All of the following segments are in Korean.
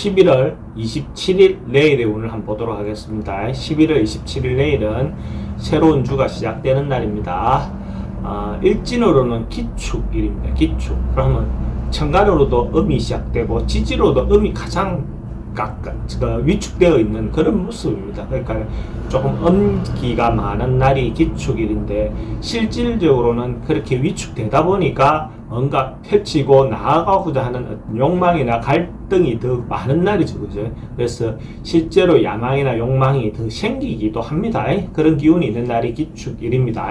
11월 27일 내일의 운을 한번 보도록 하겠습니다. 11월 27일 내일은 새로운 주가 시작되는 날입니다. 일진으로는 기축일입니다. 기축. 그러면 천간으로도 음이 시작되고 지지로도 음이 가장 위축되어 있는 그런 모습입니다. 그러니까 조금 음기가 많은 날이 기축일인데 실질적으로는 그렇게 위축되다 보니까 뭔가 펼치고 나아가고자 하는 욕망이나 갈등이 더 많은 날이죠. 그죠? 그래서 실제로 야망이나 욕망이 더 생기기도 합니다. 그런 기운이 있는 날이 기축일입니다.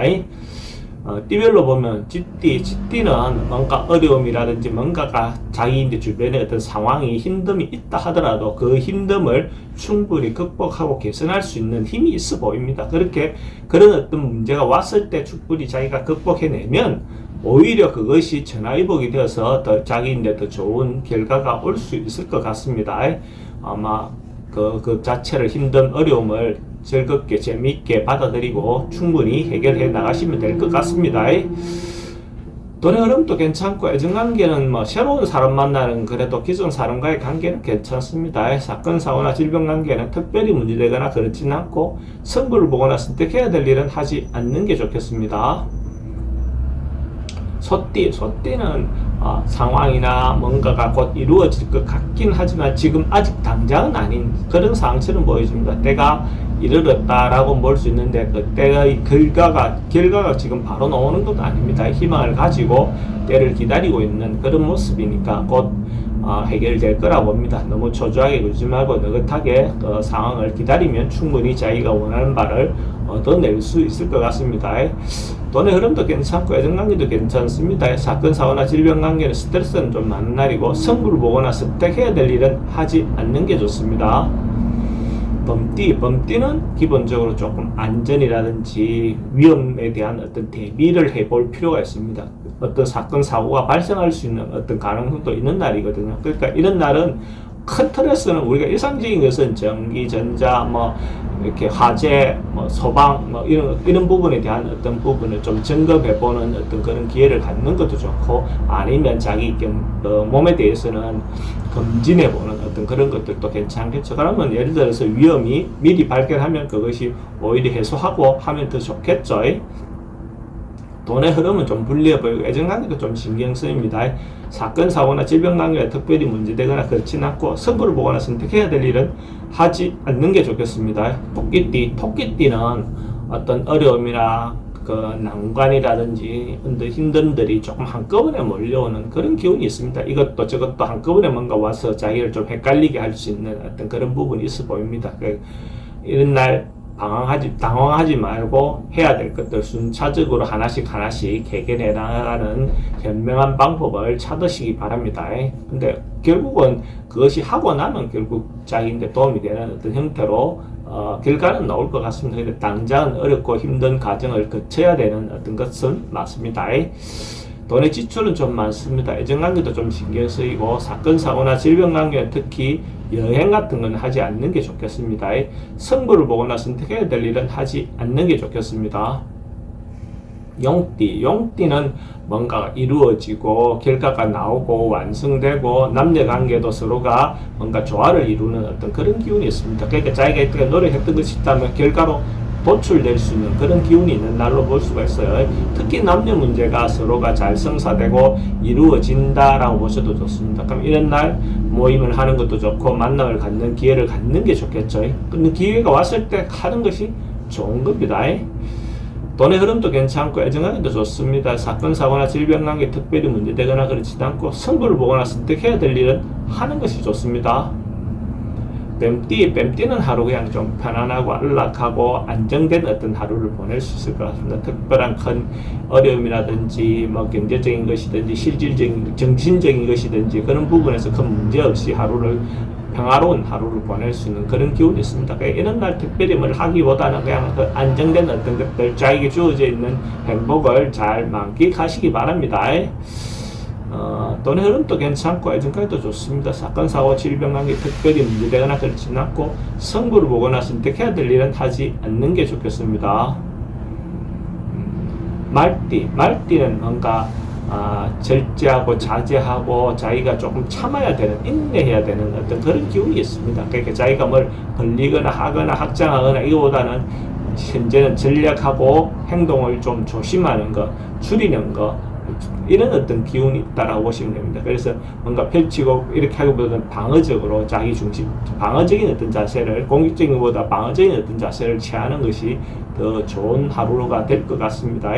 띠별로 보면 쥐띠는 뭔가 어려움이라든지 뭔가가 자기 주변에 어떤 상황이 힘듦이 있다 하더라도 그 힘듦을 충분히 극복하고 개선할 수 있는 힘이 있어 보입니다. 그런 어떤 문제가 왔을 때 충분히 자기가 극복해내면 오히려 그것이 전화위복이 되어서 더 자기인데 더 좋은 결과가 올 수 있을 것 같습니다. 아마 그 자체를 힘든 어려움을 즐겁게 재미있게 받아들이고 충분히 해결해 나가시면 될 것 같습니다. 돈의 흐름도 괜찮고 애정관계는 새로운 사람 만나는 그래도 기존 사람과의 관계는 괜찮습니다. 사건 사고나 질병 관계는 특별히 문제되거나 그렇지는 않고 승부를 보거나 선택해야 될 일은 하지 않는 게 좋겠습니다. 소띠는 상황이나 뭔가가 곧 이루어질 것 같긴 하지만 지금 아직 당장은 아닌 그런 상처는 보여줍니다. 때가 이르렀다라고 볼 수 있는데 그 때의 결과가 지금 바로 나오는 것도 아닙니다. 희망을 가지고 때를 기다리고 있는 그런 모습이니까 곧 해결될 거라고 봅니다. 너무 초조하게 굴지 말고 느긋하게 그 상황을 기다리면 충분히 자기가 원하는 바를 얻어낼 수 있을 것 같습니다. 돈의 흐름도 괜찮고 애정관계도 괜찮습니다. 사건 사고나 질병 관계는 스트레스는 좀 많은 날이고 승부를 보거나 선택해야 될 일은 하지 않는 게 좋습니다. 범띠는 기본적으로 조금 안전이라든지 위험에 대한 어떤 대비를 해볼 필요가 있습니다. 어떤 사건 사고가 발생할 수 있는 어떤 가능성도 있는 날이거든요. 그러니까 이런 날은 큰 틀에서는 우리가 일상적인 것은 전기, 전자, 이렇게 화재, 소방, 이런 부분에 대한 어떤 부분을 좀 점검해보는 어떤 그런 기회를 갖는 것도 좋고, 아니면 자기 몸에 대해서는 검진해보는 어떤 그런 것들도 괜찮겠죠. 그러면 예를 들어서 위험이 미리 발견하면 그것이 오히려 해소하고 하면 더 좋겠죠. 돈의 흐름은 좀 불리해 보이고 애정관계도 좀 신경 쓰입니다. 사건, 사고나 질병 관계가 특별히 문제되거나 그렇지는 않고 승부를 보거나 선택해야 될 일은 하지 않는 게 좋겠습니다. 토끼띠는 어떤 어려움이나 그 난관이라든지 힘든들이 조금 한꺼번에 몰려오는 그런 기운이 있습니다. 이것도 저것도 한꺼번에 뭔가 와서 자기를 좀 헷갈리게 할 수 있는 어떤 그런 부분이 있어 보입니다. 이런 날 당황하지 말고 해야 될 것들 순차적으로 하나씩 해결해 나가는 현명한 방법을 찾으시기 바랍니다. 근데 결국은 그것이 하고 나면 결국 자기인데 도움이 되는 어떤 형태로 결과는 나올 것 같습니다. 근데 당장은 어렵고 힘든 과정을 거쳐야 되는 어떤 것은 맞습니다. 돈의 지출은 좀 많습니다. 애정관계도 좀 신경 쓰이고 사건 사고나 질병 관계는 특히 여행 같은 건 하지 않는 게 좋겠습니다. 승부를 보거나 선택해야 될 일은 하지 않는 게 좋겠습니다. 용띠는 뭔가 이루어지고 결과가 나오고 완성되고 남녀관계도 서로가 뭔가 조화를 이루는 어떤 그런 기운이 있습니다. 그러니까 자기가 이때 노력했던 것이 있다면 결과로 도출될 수 있는 그런 기운이 있는 날로 볼 수가 있어요. 특히 남녀 문제가 서로가 잘 성사되고 이루어진다라고 보셔도 좋습니다. 그럼 이런 날 모임을 하는 것도 좋고 만남을 갖는 기회를 갖는 게 좋겠죠. 근데 기회가 왔을 때 하는 것이 좋은 겁니다. 돈의 흐름도 괜찮고 애정관계도 좋습니다. 사건 사고나 질병 관계 특별히 문제되거나 그렇지 않고 승부를 보거나 선택해야 될 일은 하는 것이 좋습니다. 뱀띠는 하루 그냥 좀 편안하고 안락하고 안정된 어떤 하루를 보낼 수 있을 것 같습니다. 특별한 큰 어려움이라든지 경제적인 것이든지 실질적인 정신적인 것이든지 그런 부분에서 큰 문제 없이 평화로운 하루를 보낼 수 있는 그런 기운이 있습니다. 그러니까 이런 날 특별히 뭘 하기보다는 그냥 그 안정된 어떤 것들, 자기에게 주어져 있는 행복을 잘 만끽하시기 바랍니다. 돈의 흐름도 괜찮고 애정관계도 좋습니다. 사건, 사고, 질병 관계 특별히 문제되거나 그렇지는 않고 승부를 보거나 선택해야 될 일은 하지 않는 게 좋겠습니다. 말띠는 뭔가 절제하고 자제하고 자기가 조금 참아야 되는, 인내해야 되는 어떤 그런 기운이 있습니다. 그러니까 자기가 뭘 벌리거나 하거나 확장하거나 이거보다는 현재는 전략하고 행동을 좀 조심하는 것, 줄이는 것, 이런 어떤 기운이 있다라고 보시면 됩니다. 그래서 뭔가 펼치고 이렇게 하기보다는 방어적으로 자기 중심, 방어적인 어떤 자세를, 공격적인 것보다 방어적인 어떤 자세를 취하는 것이 더 좋은 하루가 될 것 같습니다.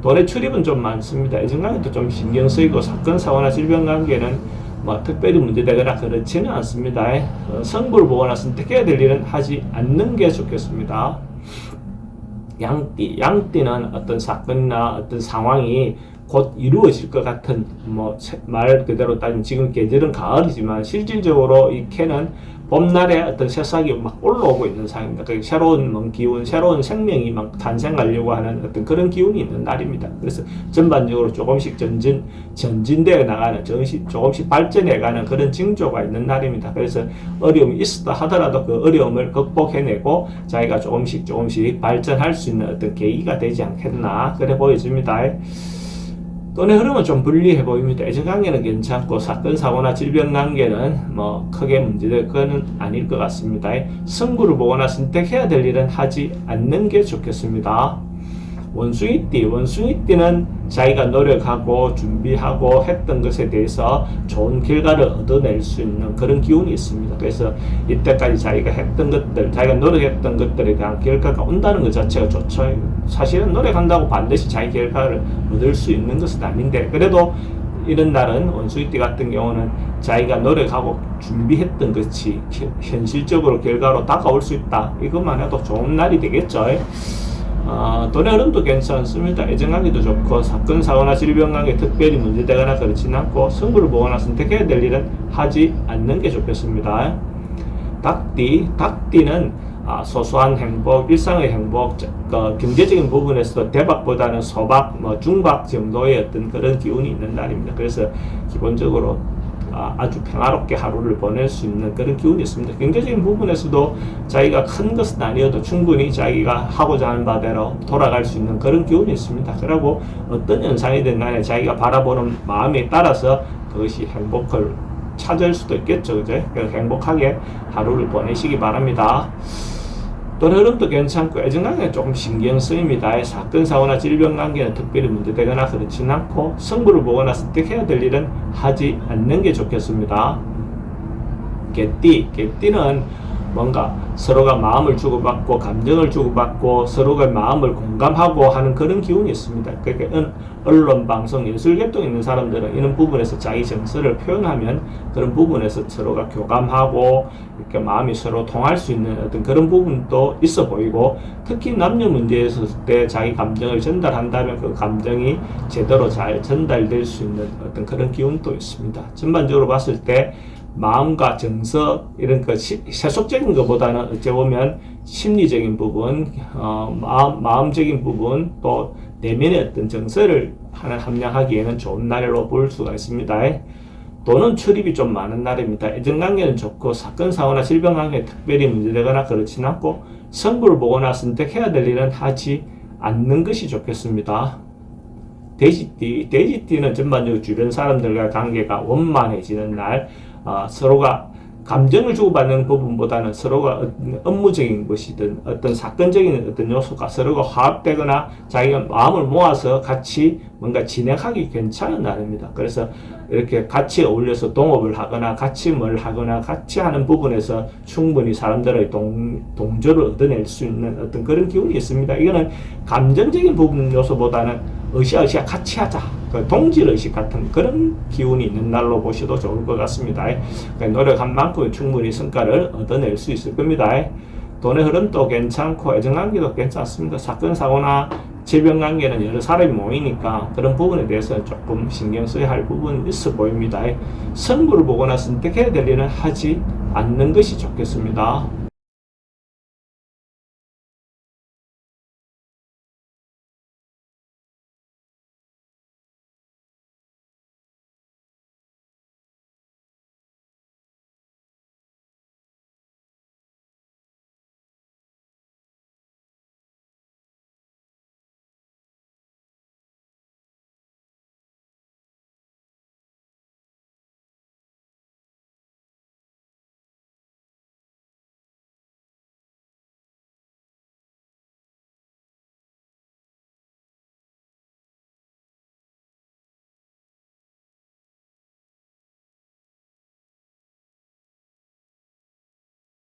돈의 출입은 좀 많습니다. 애정관계도 좀 신경 쓰이고 사건, 사고나 질병 관계는 뭐 특별히 문제되거나 그렇지는 않습니다. 성부를 보거나 선택해야 될 일은 하지 않는 게 좋겠습니다. 양띠는 어떤 사건이나 어떤 상황이 곧 이루어질 것 같은, 뭐 말 그대로 따지면 지금 계절은 가을이지만 실질적으로 이 캐는 봄날에 어떤 새싹이 막 올라오고 있는 상황입니다. 그러니까 새로운 기운, 새로운 생명이 막 탄생하려고 하는 어떤 그런 기운이 있는 날입니다. 그래서 전반적으로 조금씩 전진되어 나가는, 조금씩 발전해가는 그런 징조가 있는 날입니다. 그래서 어려움이 있었다 하더라도 그 어려움을 극복해내고 자기가 조금씩 발전할 수 있는 어떤 계기가 되지 않겠나, 그래 보여집니다. 돈의 흐름은 좀 불리해 보입니다. 애정관계는 괜찮고 사건, 사고나 질병 관계는 뭐 크게 문제될 건 아닐 것 같습니다. 승부를 보거나 선택해야 될 일은 하지 않는 게 좋겠습니다. 원숭이띠는 자기가 노력하고 준비하고 했던 것에 대해서 좋은 결과를 얻어낼 수 있는 그런 기운이 있습니다. 그래서 이때까지 자기가 했던 것들, 자기가 노력했던 것들에 대한 결과가 온다는 것 자체가 좋죠. 사실은 노력한다고 반드시 자기 결과를 얻을 수 있는 것은 아닌데, 그래도 이런 날은 원숭이띠 같은 경우는 자기가 노력하고 준비했던 것이 현실적으로 결과로 다가올 수 있다. 이것만 해도 좋은 날이 되겠죠. 돈의 흐름도 괜찮습니다. 애정관계도 좋고 사건, 사고나 질병 관계 특별히 문제되거나 그렇지는 않고 승부를 보거나 선택해야 될 일은 하지 않는 게 좋겠습니다. 닭띠는 소소한 행복, 일상의 행복, 경제적인 부분에서도 대박보다는 소박, 중박 정도의 어떤 그런 기운이 있는 날입니다. 그래서 기본적으로 아주 평화롭게 하루를 보낼 수 있는 그런 기운이 있습니다. 경제적인 부분에서도 자기가 큰 것은 아니어도 충분히 자기가 하고자 하는 바대로 돌아갈 수 있는 그런 기운이 있습니다. 그리고 어떤 현상이든 간에 자기가 바라보는 마음에 따라서 그것이 행복을 찾을 수도 있겠죠. 그죠? 그래서 행복하게 하루를 보내시기 바랍니다. 돈의 흐름도 괜찮고 애정관계는 조금 신경 쓰입니다. 사건, 사고나 질병 관계는 특별히 문제되거나 그렇지는 않고 승부를 보거나 선택해야 될 일은 하지 않는 게 좋겠습니다. 개띠는 뭔가 서로가 마음을 주고받고 감정을 주고받고 서로가 마음을 공감하고 하는 그런 기운이 있습니다. 그러니까 언론, 방송, 예술 계통에 있는 사람들은 이런 부분에서 자기 정서를 표현하면 그런 부분에서 서로가 교감하고 이렇게 마음이 서로 통할 수 있는 어떤 그런 부분도 있어 보이고, 특히 남녀 문제에 있을 때 자기 감정을 전달한다면 그 감정이 제대로 잘 전달될 수 있는 어떤 그런 기운도 있습니다. 전반적으로 봤을 때 마음과 정서, 이런 그 세속적인 것보다는 어찌 보면 심리적인 부분, 마음적인 부분, 또 내면의 어떤 정서를 하나 함양하기에는 좋은 날로 볼 수가 있습니다. 돈은 출입이 좀 많은 날입니다. 애정관계는 좋고 사건, 사고나 질병 관계에 특별히 문제되거나 그렇진 않고 승부를 보거나 선택해야 될 일은 하지 않는 것이 좋겠습니다. 돼지띠는 전반적으로 주변 사람들과 관계가 원만해지는 날, 서로가 감정을 주고받는 부분보다는 서로가 업무적인 것이든 어떤 사건적인 어떤 요소가 서로가 화합되거나 자기가 마음을 모아서 같이 뭔가 진행하기 괜찮은 날입니다. 그래서 이렇게 같이 어울려서 동업을 하거나 같이 뭘 하거나 같이 하는 부분에서 충분히 사람들의 동조를 얻어낼 수 있는 어떤 그런 기운이 있습니다. 이거는 감정적인 부분 요소보다는 으쌰으쌰 같이 하자, 동질의식 같은 그런 기운이 있는 날로 보셔도 좋을 것 같습니다. 노력한 만큼 충분히 성과를 얻어낼 수 있을 겁니다. 돈의 흐름도 괜찮고 애정관계도 괜찮습니다. 사건, 사고나 질병 관계는 여러 사람이 모이니까 그런 부분에 대해서 조금 신경 써야 할 부분이 있어 보입니다. 승부를 보거나 선택해야 될 일은 하지 않는 것이 좋겠습니다.